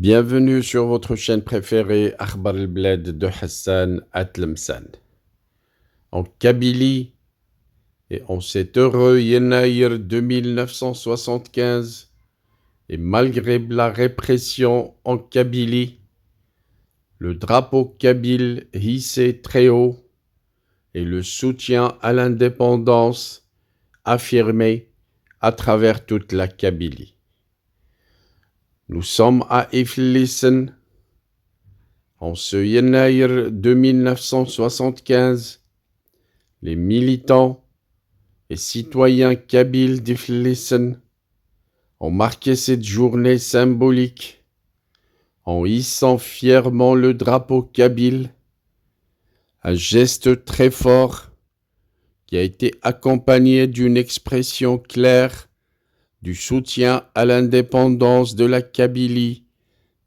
Bienvenue sur votre chaîne préférée Akhbar al-Bled de Hassan Atlemsan. En Kabylie, et en cet heureux Yenaïr de 1975, et malgré la répression en Kabylie, le drapeau kabyle hissé très haut et le soutien à l'indépendance affirmé à travers toute la Kabylie. Nous sommes à Iflissen en ce Yenaïr de 1975. Les militants et citoyens kabyles d'Iflissen ont marqué cette journée symbolique en hissant fièrement le drapeau kabyle, un geste très fort qui a été accompagné d'une expression claire du soutien à l'indépendance de la Kabylie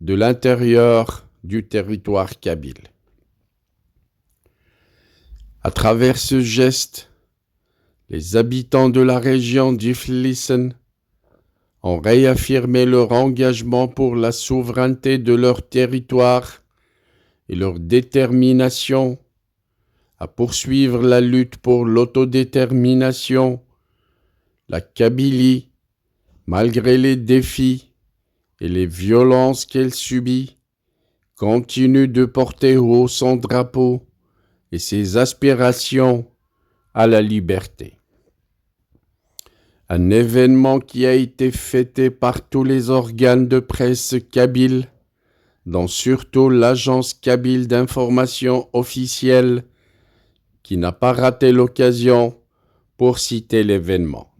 de l'intérieur du territoire kabyle. À travers ce geste, les habitants de la région d'Iflissen ont réaffirmé leur engagement pour la souveraineté de leur territoire et leur détermination à poursuivre la lutte pour l'autodétermination. La Kabylie, malgré les défis et les violences qu'elle subit, continue de porter haut son drapeau et ses aspirations à la liberté. Un événement qui a été fêté par tous les organes de presse kabyles, dont surtout l'agence kabyle d'information officielle, qui n'a pas raté l'occasion pour citer l'événement.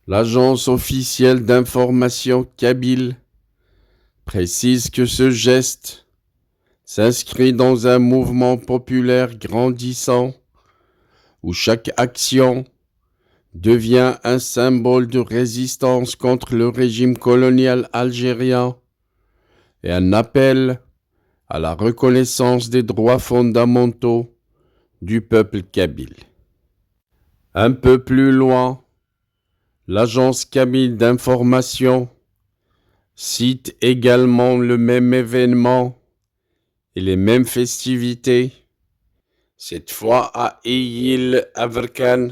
L'agence officielle d'information kabyle précise que ce geste s'inscrit dans un mouvement populaire grandissant où chaque action devient un symbole de résistance contre le régime colonial algérien et un appel à la reconnaissance des droits fondamentaux du peuple kabyle. Un peu plus loin, l'agence kabyle d'information cite également le même événement et les mêmes festivités, cette fois à Eyil Averkan,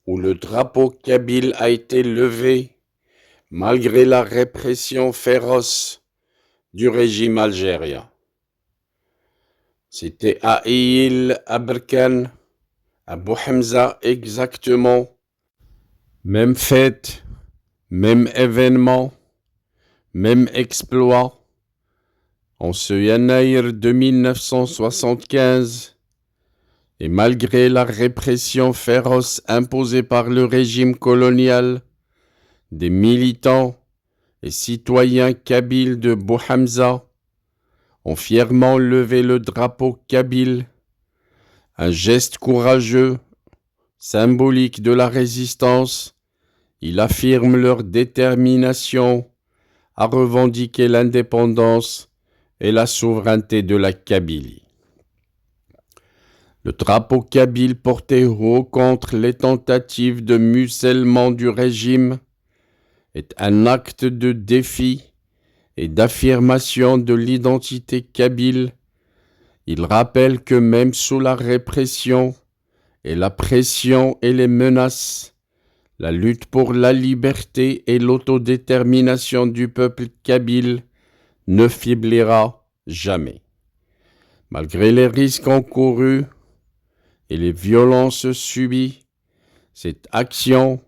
où le drapeau kabyle a été levé malgré la répression féroce du régime algérien. C'était à Eyil Averkan, à Bouhamza exactement. Même fête, même événement, même exploit. En ce Yenaïr de 1975, et malgré la répression féroce imposée par le régime colonial, des militants et citoyens kabyles de Bouhamza ont fièrement levé le drapeau kabyle, un geste courageux, symbolique de la résistance. Ils affirment leur détermination à revendiquer l'indépendance et la souveraineté de la Kabylie. Le drapeau kabyle porté haut contre les tentatives de musellement du régime est un acte de défi et d'affirmation de l'identité kabyle. Il rappelle que même sous la répression et la pression et les menaces, la lutte pour la liberté et l'autodétermination du peuple kabyle ne faiblira jamais. Malgré les risques encourus et les violences subies, cette action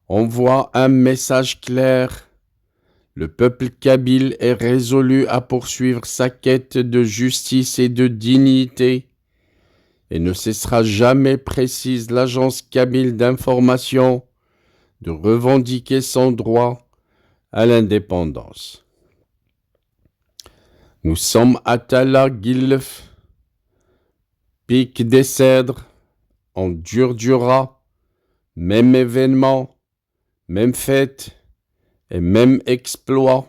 envoie un message clair. Le peuple kabyle est résolu à poursuivre sa quête de justice et de dignité et ne cessera jamais, précise l'agence kabyle d'information, de revendiquer son droit à l'indépendance. Nous sommes à Tala Gilf, Pic des Cèdres, en Durdura, même événement, même fête et même exploit.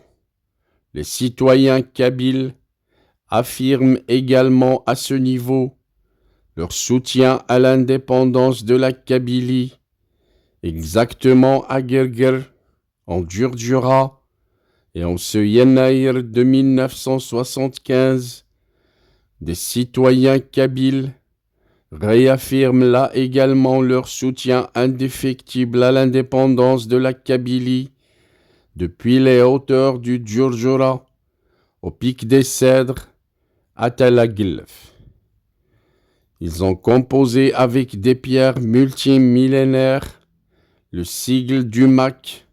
Les citoyens kabyles affirment également à ce niveau leur soutien à l'indépendance de la Kabylie, exactement à Gerger, en Durdura, Et en ce Yennaïr de 1975, des citoyens kabyles réaffirment là également leur soutien indéfectible à l'indépendance de la Kabylie depuis les hauteurs du Djurdjura au pic des Cèdres à Tel Aglef. Ils ont composé avec des pierres multimillénaires le sigle du MAC,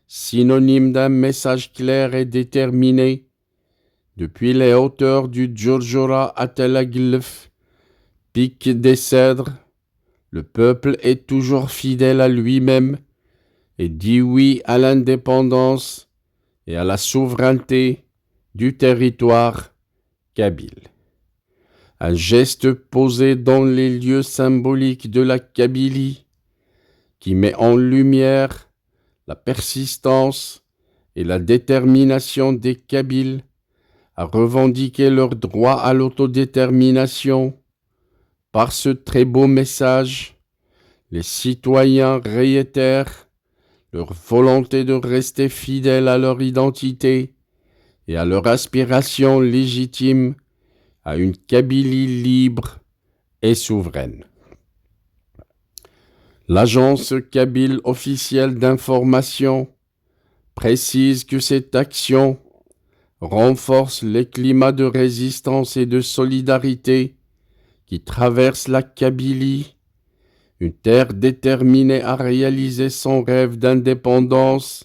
synonyme d'un message clair et déterminé. Depuis les hauteurs du Djurdjura à Tel Aglef, pic des Cèdres, le peuple est toujours fidèle à lui-même et dit oui à l'indépendance et à la souveraineté du territoire kabyle. Un geste posé dans les lieux symboliques de la Kabylie qui met en lumière la persistance et la détermination des Kabyles à revendiquer leur droit à l'autodétermination. Par ce très beau message, les citoyens réitèrent leur volonté de rester fidèles à leur identité et à leur aspiration légitime à une Kabylie libre et souveraine. L'agence kabyle officielle d'information précise que cette action renforce les climats de résistance et de solidarité qui traversent la Kabylie, une terre déterminée à réaliser son rêve d'indépendance.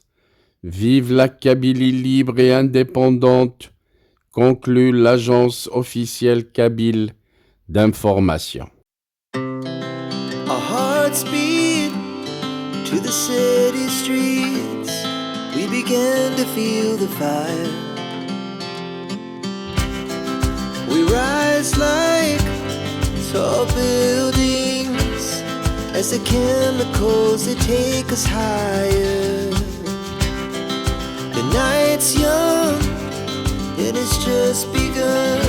Vive la Kabylie libre et indépendante, conclut l'agence officielle kabyle d'information. Our hearts beat to the city streets. We began to feel the fire. We rise like tall buildings as the chemicals they take us higher. The night's young and it's just begun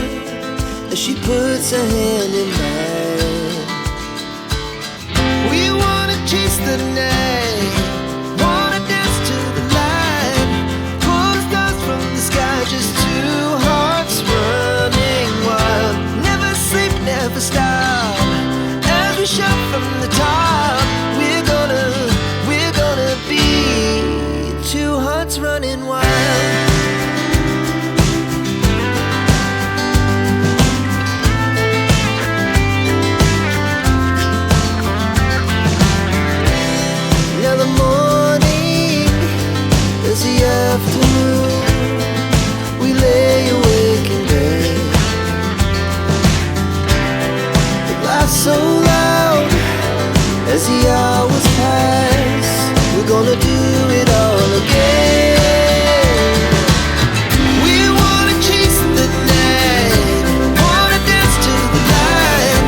as she puts her hand in mine. We wanna chase the night, wanna dance to the light, pull the stars from the sky, just two hearts running wild. Never sleep, never stop, as we shout from the top. We're gonna be two hearts running wild. Afternoon, we lay awake in bed. The laughs so loud as the hours pass. We're gonna do it all again. We wanna chase the night, wanna dance to the light,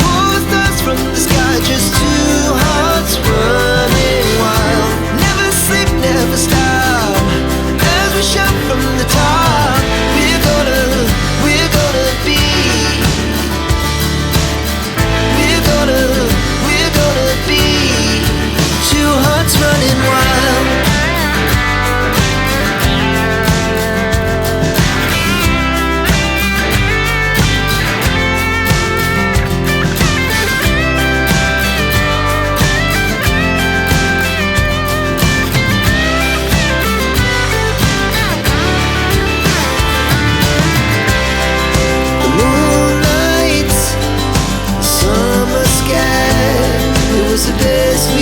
pull the stars from the sky, just two hearts running wild. Never sleep, never stop. Shout from the top, we're gonna be, we're gonna be two hearts running wild. It was the best we